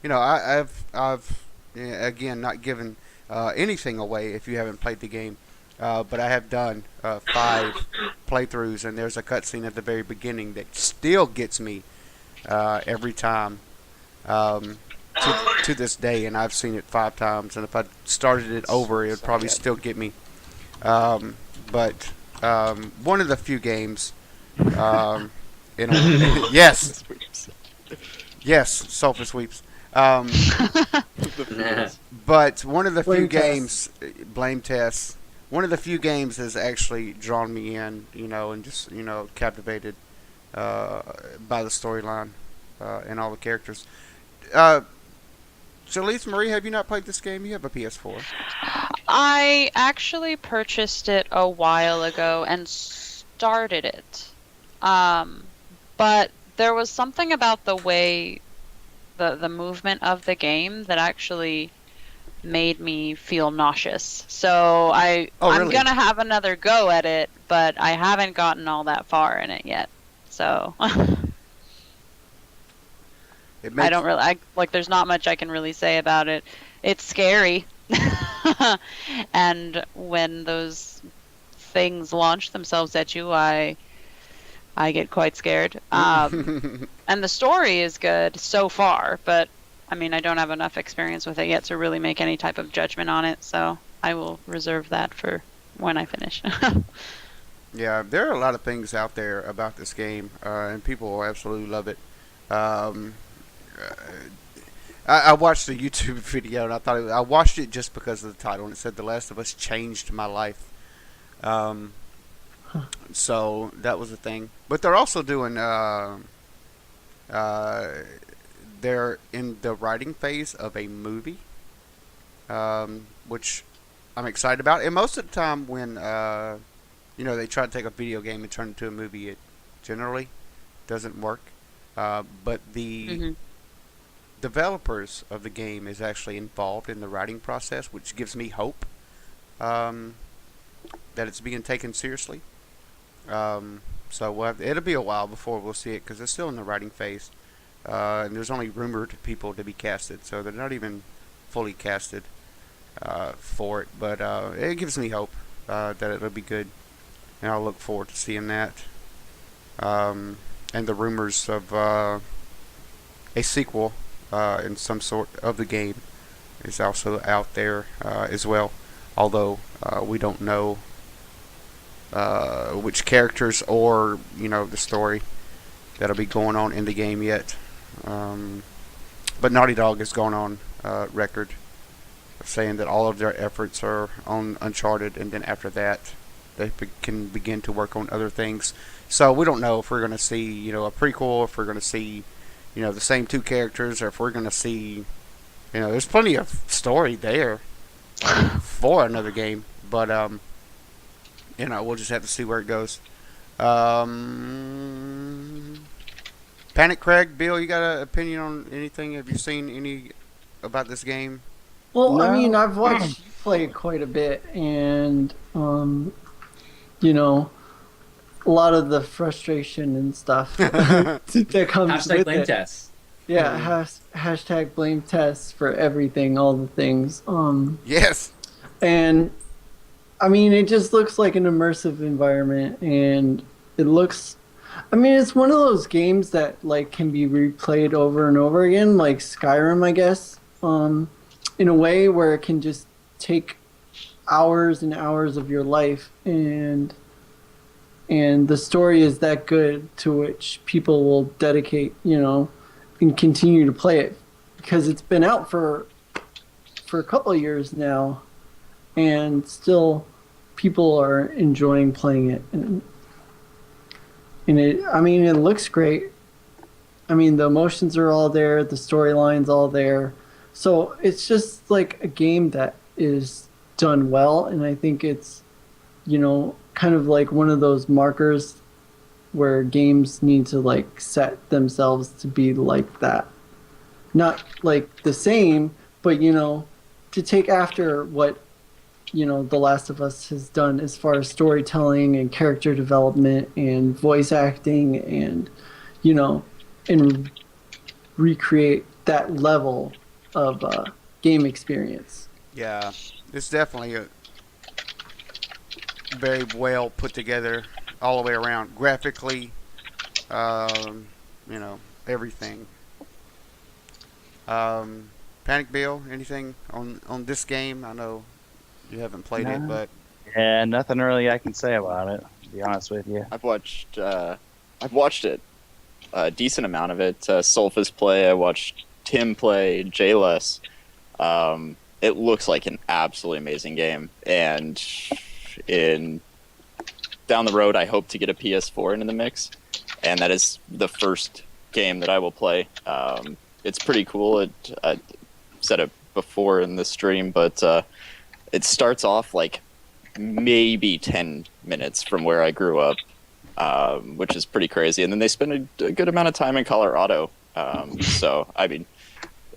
I've yeah, again not given anything away if you haven't played the game, but I have done 5 playthroughs, and there's a cutscene at the very beginning that still gets me every time. Um, to this day, and I've seen it 5 times. And if I started it over, it would So probably good. still get me. But one of the few games, um, yes, This week's yes, Sulfur Sweeps. Um, the Nah. feels. but one of the few Blame test. games, blame tests. One of the few games has actually drawn me in, and just captivated uh, by the storyline and all the characters. Uh, Jaleesa Marie, have you not played this game? You have a PS4. I actually purchased it a while ago and started it. Um, but there was something about the way the movement of the game that actually made me feel nauseous. So Oh, I'm really? gonna have another go at it, but I haven't gotten all that far in it yet. So It I don't makes really like there's not much I can really say about it. It's scary. And when those things launch themselves at you, I get quite scared. And the story is good so far, but I mean, I don't have enough experience with it yet to really make any type of judgment on it, so I will reserve that for when I finish. yeah. There are a lot of things out there about this game, and people will absolutely love it. Um, uh, I watched a YouTube video, and I watched it just because of the title, and it said "The Last of Us changed my life." Um, so that was a thing. But they're also doing. Uh, they're in the writing phase of a movie, which I'm excited about. And most of the time, when they try to take a video game and turn it into a movie, it generally doesn't work. But the Hmm. developers of the game is actually involved in the writing process, which gives me hope um, that it's being taken seriously. So it'll be a while before we'll see it because it's still in the writing phase, and there's only rumored people to be casted, so they're not even fully casted for it. But it gives me hope that it'll be good, and I'll look forward to seeing that. Um, and the rumors of a sequel in some sort of the game is also out there as well. Although we don't know which characters or the story that'll be going on in the game yet. Um, but Naughty Dog has gone on record of saying that all of their efforts are on Uncharted, and then after that, can begin to work on other things. So we don't know if we're going to see a prequel, if we're going to see the same 2 characters, or if we're going to see there's plenty of story there for another game, but we'll just have to see where it goes. Um, Panic Craig, Bill, you got an opinion on anything? Have you seen any about this game? Well, I mean, No. I've watched you play it quite a bit, and you know, a lot of the frustration and stuff that comes Hashtag with blame it. test. Yeah, hashtag blame tests for everything, all the things. Yes. And I mean, it just looks like an immersive environment, and it looks. I mean, it's one of those games that like can be replayed over and over again, like Skyrim, I guess. In a way where it can just take hours and hours of your life, and the story is that good to which people will dedicate, and continue to play it because it's been out for a couple of years now, and still people are enjoying playing it, and it. I mean, it looks great. I mean, the emotions are all there, the storyline's all there, so it's just like a game that is done well, and I think it's kind of like one of those markers where games need to like set themselves to be like that. Not like the same, but to take after what The Last of Us has done as far as storytelling and character development and voice acting and you know and recreate that level of game experience. Yeah, it's definitely a very well put together all the way around. Graphically, um, you know, everything. Um, Panic Bill, anything on this game? I know you haven't played it, No. but Yeah, nothing really I can say about it, to be honest with you. I've watched it a decent amount of it. Sulfus play. I watched Tim play. JLess. It looks like an absolutely amazing game, and in down the road, I hope to get a PS4 into the mix, and that is the first game that I will play. It's pretty cool. I said it before in the stream, but it starts off like maybe 10 minutes from where I grew up, which is pretty crazy. And then they spend a good amount of time in Colorado. So, I mean,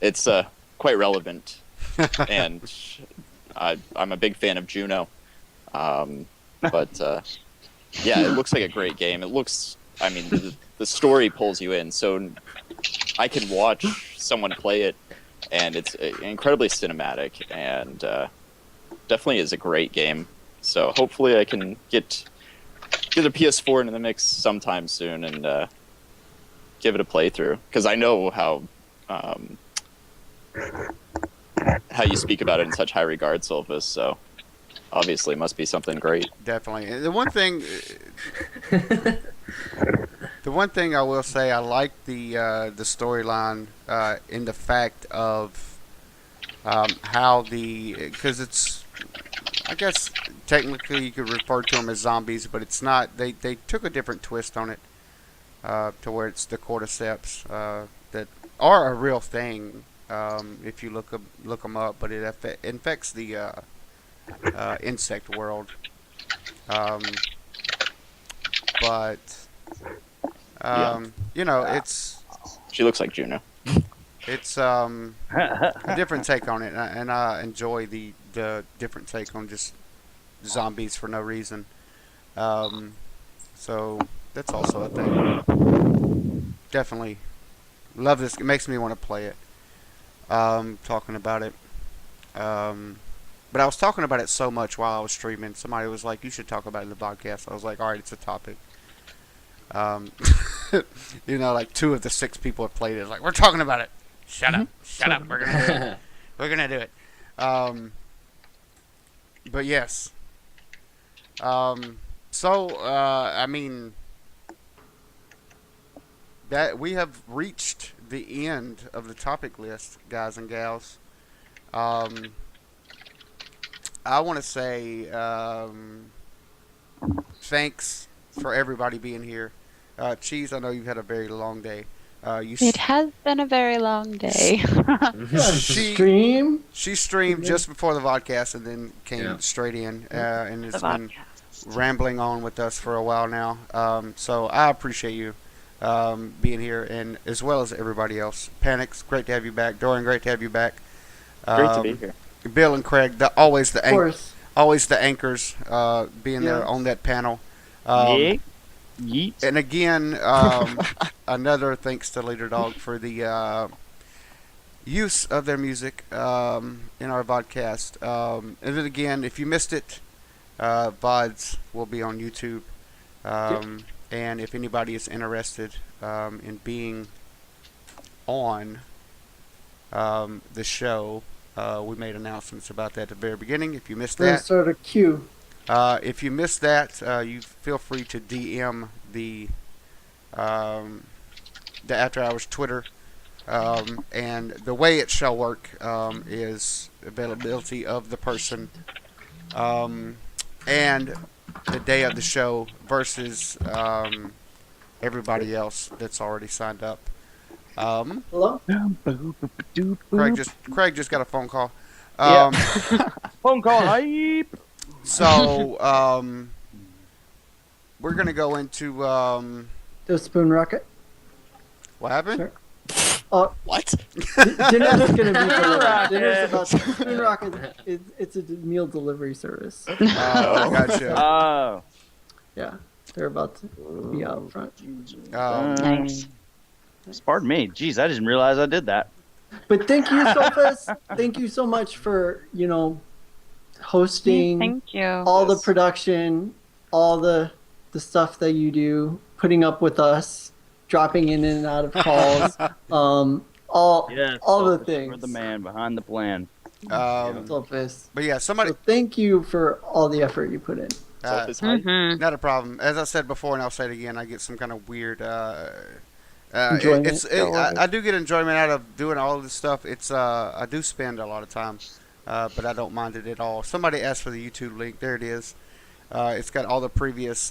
it's quite relevant. And I'm a big fan of Juno. But yeah, it looks like a great game. It looks, I mean, the story pulls you in. So I can watch someone play it, and it's incredibly cinematic, and definitely is a great game. So hopefully I can get a PS4 into the mix sometime soon and give it a playthrough, because I know how you speak about it in such high regard, Sulfus. So obviously it must be something great. definitely. And the one thing I will say, I like the storyline in the fact of how because it's, I guess technically you could refer to them as zombies, but it's not. They took a different twist on it to where it's the cordyceps that are a real thing if you look them up, but it infects the insect world. But you know, She looks like Juno. it's a different take on it, and I enjoy the different take on just zombies for no reason. So that's also a thing. Definitely love this. It makes me want to play it. Talking about it. But I was talking about it so much while I was streaming. Somebody was like, "You should talk about it in the podcast." I was like, "All right, it's a topic." You know, like 2 of the 6 people have played it. It's like, we're talking about it. Shut up. Shut up. We're gonna do it. We're gonna do it. But yes. So I mean, that we have reached the end of the topic list, guys and gals. I want to say thanks for everybody being here. Cheese, I know you've had a very long day. It has been a very long day. Stream? She streamed just before the podcast and then came straight in and The has been podcast. rambling on with us for a while now. So I appreciate you being here, and as well as everybody else. Panics, great to have you back. Dorian, great to have you back. Great to be here. Bill and Craig, always the Of course. anchors, being there on that panel. Yeah. Yeet. And again, another thanks to Leader Dog for the use of their music in our podcast. And then again, if you missed it, VODs will be on YouTube. And if anybody is interested in being on the show, we made announcements about that at the very beginning. If you missed We're gonna that, start a queue. if you missed that, you feel free to DM the After Hours Twitter. And the way it shall work is availability of the person and the day of the show versus everybody else that's already signed up. Hello? Craig just got a phone call. Yeah. Phone call hype. So we're gonna go into The Spoon Rocket? what happened? Sure. Oh, What? dinner's gonna be delivered. Rocket. Dinner's about Spoon Rocket. It's a meal delivery service. Oh, gotcha. Oh. Yeah, they're about to be out front. Um, Nice. Pardon me. Jeez, I didn't realize I did that. But thank you, Sophus. Thank you so much for, hosting, Thank you. all the Yes. production, all the stuff that you do, putting up with us, dropping in and out of calls, all Yes, all the Sophus, things. you're the man behind the plan. Sophus. But yeah, somebody. So thank you for all the effort you put in. Sophus hype. Mm-hmm. Not a problem. As I said before, and I'll say it again, I get some kind of weird. Enjoyment. I do get enjoyment out of doing all of this stuff. I do spend a lot of time, but I don't mind it at all. Somebody asked for the YouTube link. There it is. It's got all the previous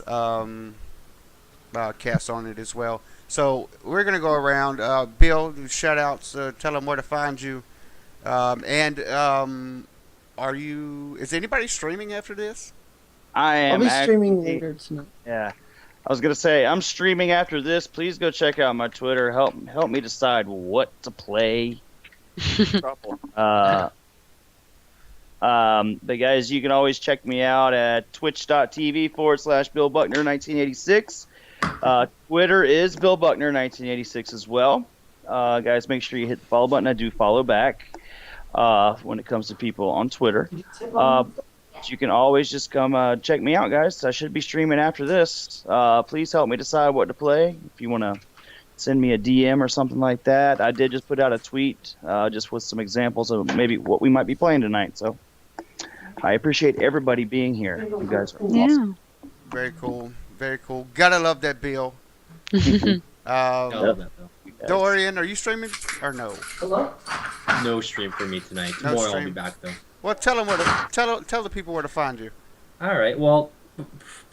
casts on it as well. So we're gonna go around. Bill, shout outs. Tell them where to find you. Are you? Is anybody streaming after this? I am I'll be streaming actually- later tonight. Yeah. I was gonna say I'm streaming after this. Please go check out my Twitter. Help me decide what to play. Trouble. But guys, you can always check me out at twitch.tv/Bill Buckner 1986. Twitter is Bill Buckner 1986 as well. Guys, make sure you hit the follow button. I do follow back when it comes to people on Twitter. But you can always just come check me out, guys. I should be streaming after this. Please help me decide what to play. If you want to send me a DM or something like that. I did just put out a tweet just with some examples of maybe what we might be playing tonight. So I appreciate everybody being here. You guys are awesome. Very cool. Very cool. Gotta love that, Bill. I love that though. Dorian, are you streaming or no? No stream for me tonight. No Tomorrow I'll stream. be back though. Well, tell the people where to find you. All right. Well,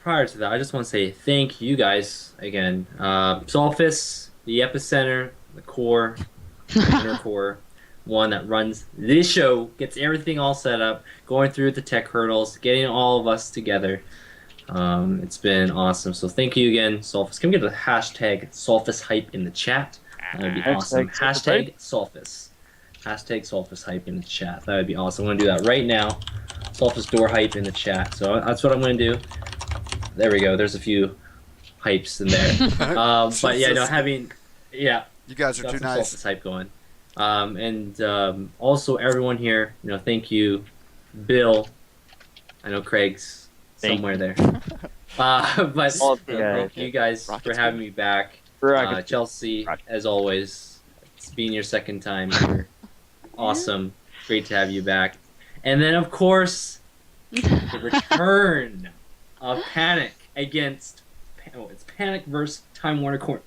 prior to that, I just want to say thank you guys again. Solfus, the epicenter, the core, inner core, one that runs this show, gets everything all set up, going through the tech hurdles, getting all of us together. It's been awesome. So thank you again, Solfus. Can we get the hashtag Solfus hype in the chat? That would be awesome. Hashtag Solfus. Hashtag Solfus hype in the chat. That would be awesome. I'm going to do that right now. Solfus door hype in the chat. So that's what I'm going to do. There we go. There's a few hypes in there. But yeah, no, You guys are got too some nice. Solfus hype going. Also everyone here, thank you, Bill. I know Craig's Thank somewhere there. But All of you guys. thank you guys for Rockets having me back. Rockets. Chelsea, Rockets. as always, it's been your second time here. Awesome. Great to have you back. And then, of course, the return of Panic against... it's Panic versus Time Warner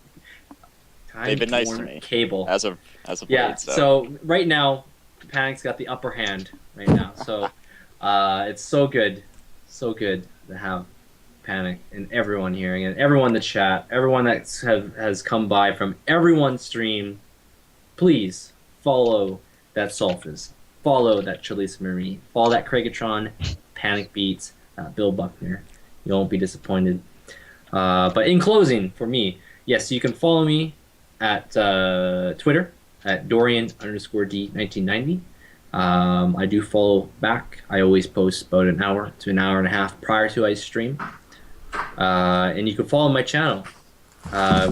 They've been nice to me. Cable. As of Yeah, late. so right now, Panic's got the upper hand right now. So it's so good to have Panic and everyone here, and everyone in the chat, everyone that has come by from everyone's stream. Please follow that Solfus, follow that Chalisa Marie, follow that Craigatron, Panic Beats, Bill Buckner. You won't be disappointed. But in closing, for me, yes, you can follow me at Twitter at Dorian_D1990. I do follow back. I always post about an hour to an hour and a half prior to I stream. And you can follow my channel,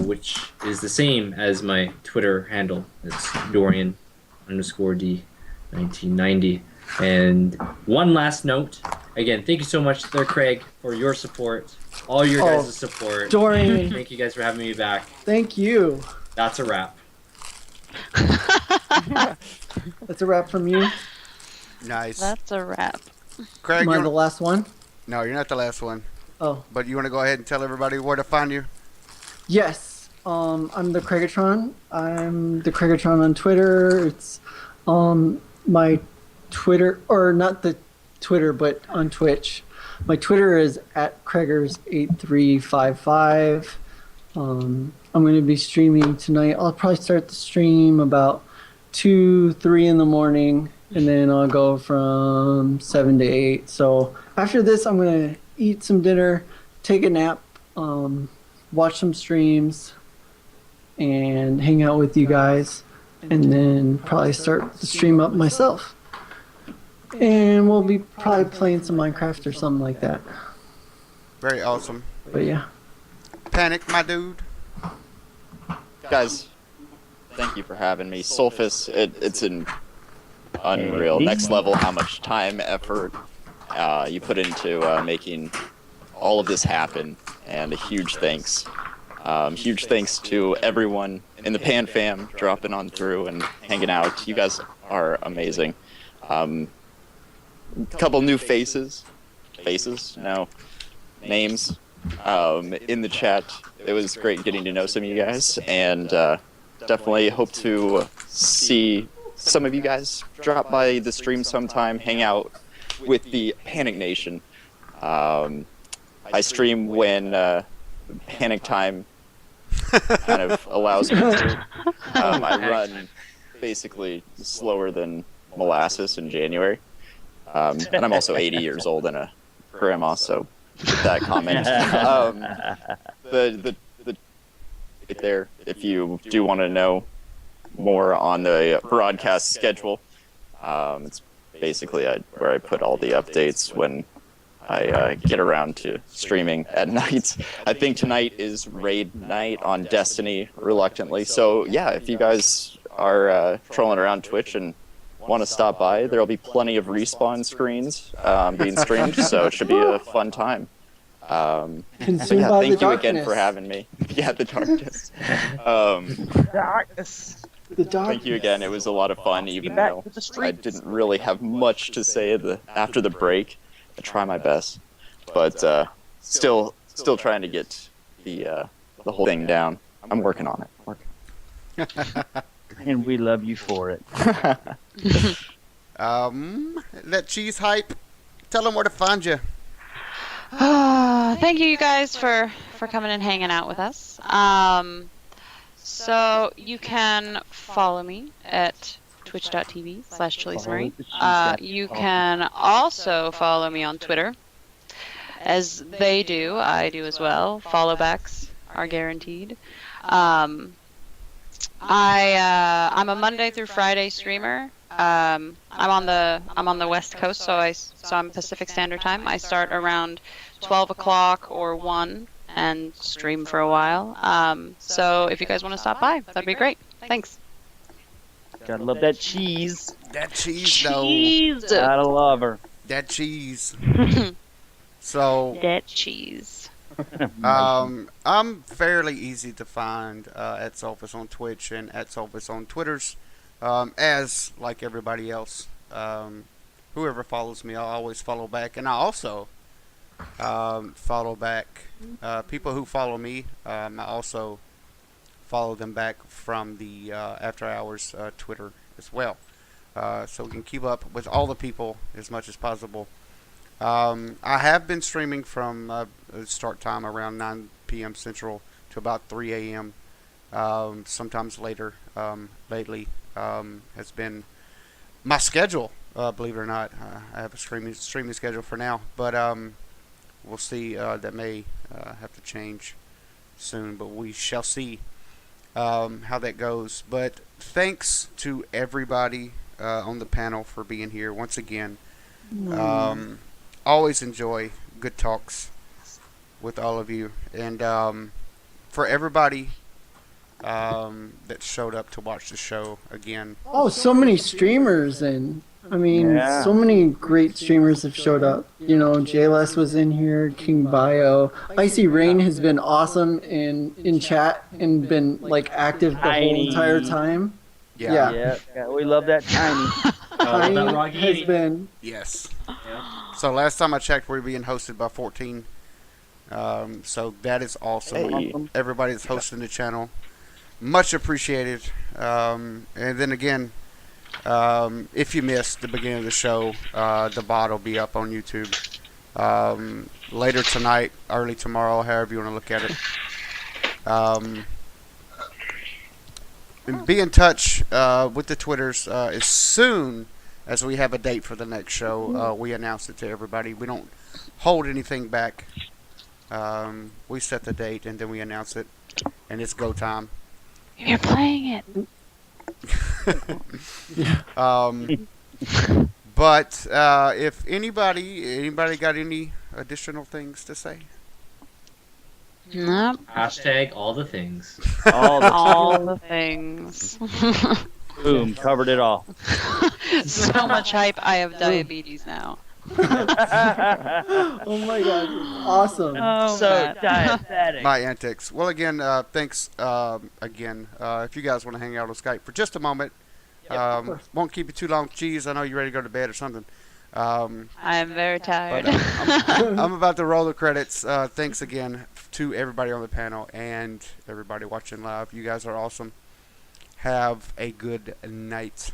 which is the same as my Twitter handle. It's Dorian_D1990. And one last note. Again, thank you so much there, Craig, for your support. All your guys' support. Dorian, Thank you guys for having me back. thank you. That's a wrap. That's a wrap from you. Nice. That's a wrap. Craig, Am I you're, the last one? no, you're not the last one. Oh, But you want to go ahead and tell everybody where to find you? yes. I'm the Craigatron. I'm the Craigatron on Twitter. It's my Twitter, or not the Twitter, but on Twitch. My Twitter is at Craigers8355. I'm going to be streaming tonight. I'll probably start the stream about 2, 3 in the morning, and then I'll go from 7 to 8. So after this, I'm going to eat some dinner, take a nap, watch some streams, and hang out with you guys, and then probably start the stream up myself. And we'll be probably playing some Minecraft or something like that. Very awesome. But yeah. Panic, my dude. Guys, Thank you for having me. Sulfus, it's an unreal, next level how much time, effort you put into making all of this happen, and a huge thanks. Huge thanks to everyone in the Pan fam dropping on through and hanging out. You guys are amazing. Couple new faces, no, names in the chat. It was great getting to know some of you guys, and definitely hope to see some of you guys drop by the stream sometime, hang out with the Panic Nation. I stream when Panic Time kind of allows me to. I run basically slower than molasses in January. And I'm also 80 years old and a grandma, so with that comment. The right there, if you do want to know more on the broadcast schedule, it's basically where I put all the updates when I get around to streaming at night. I think tonight is raid night on Destiny, reluctantly. So yeah, if you guys are trolling around Twitch and want to stop by, there'll be plenty of respawn screens being streamed, so it should be a fun time. So Consumed yeah, by thank the you again darkness. for having me. Yeah, the darkness. Darkness. The darkness. Thank you again. It was a lot of fun, even back though to the I streets. didn't really have much to say after the break. I try my best, but still trying to get the whole thing down. I'm working on it. And we love you for it. That cheese hype. Tell them where to find you. Thank you guys for coming and hanging out with us. So you can follow me at twitch.tv/Chili'sMarie. You can also follow me on Twitter. As they do, I do as well. Follow backs are guaranteed. I'm a Monday through Friday streamer. I'm on the West Coast, so I'm Pacific Standard Time. I start around 12 o'clock or 1 and stream for a while. So if you guys want to stop by, that'd be great. Thanks. Gotta love that cheese. That cheese, though. Cheese. Gotta love her. That cheese. So, That cheese. I'm fairly easy to find at Sulfus on Twitch and at Sulfus on Twitters. As like everybody else, whoever follows me, I'll always follow back, and I also follow back people who follow me. I also follow them back from the After Hours Twitter as well, so we can keep up with all the people as much as possible. I have been streaming from start time around 9 p.m. Central to about 3 a.m. Sometimes later. Lately has been my schedule. Believe it or not, I have a streaming schedule for now, but we'll see. That may have to change soon, but we shall see how that goes. But thanks to everybody on the panel for being here once again. Always enjoy good talks with all of you, and for everybody that showed up to watch the show again. Oh, so many streamers, and I mean, Yeah. so many great streamers have showed up. You know, JLS was in here, King Bio. Icy Rain has been awesome in chat and been like active the whole Tiny. entire time. Yeah. Yeah, we love that tiny. Tiny that has Rogini. been. Yes. Yeah. So last time I checked, we're being hosted by 14. So that is awesome. Hey. Everybody that's hosting the channel, much appreciated. And then again, if you missed the beginning of the show, the VOD will be up on YouTube later tonight, early tomorrow, however you want to look at it. And be in touch with the Twitters as soon as we have a date for the next show. We announce it to everybody. We don't hold anything back. We set the date and then we announce it, and it's go time. You're playing it. But if anybody got any additional things to say? Nope. Hashtag all the things. All the All the things. boom, covered it all. So much hype. I have diabetes now. Oh my god, awesome. Oh, So Matt. diabetic. My antics. Well, again, thanks again. If you guys want to hang out on Skype for just a moment, won't keep you too long. Geez, I know you're ready to go to bed or something. I'm very tired. I'm about to roll the credits. Thanks again to everybody on the panel and everybody watching live. You guys are awesome. Have a good night.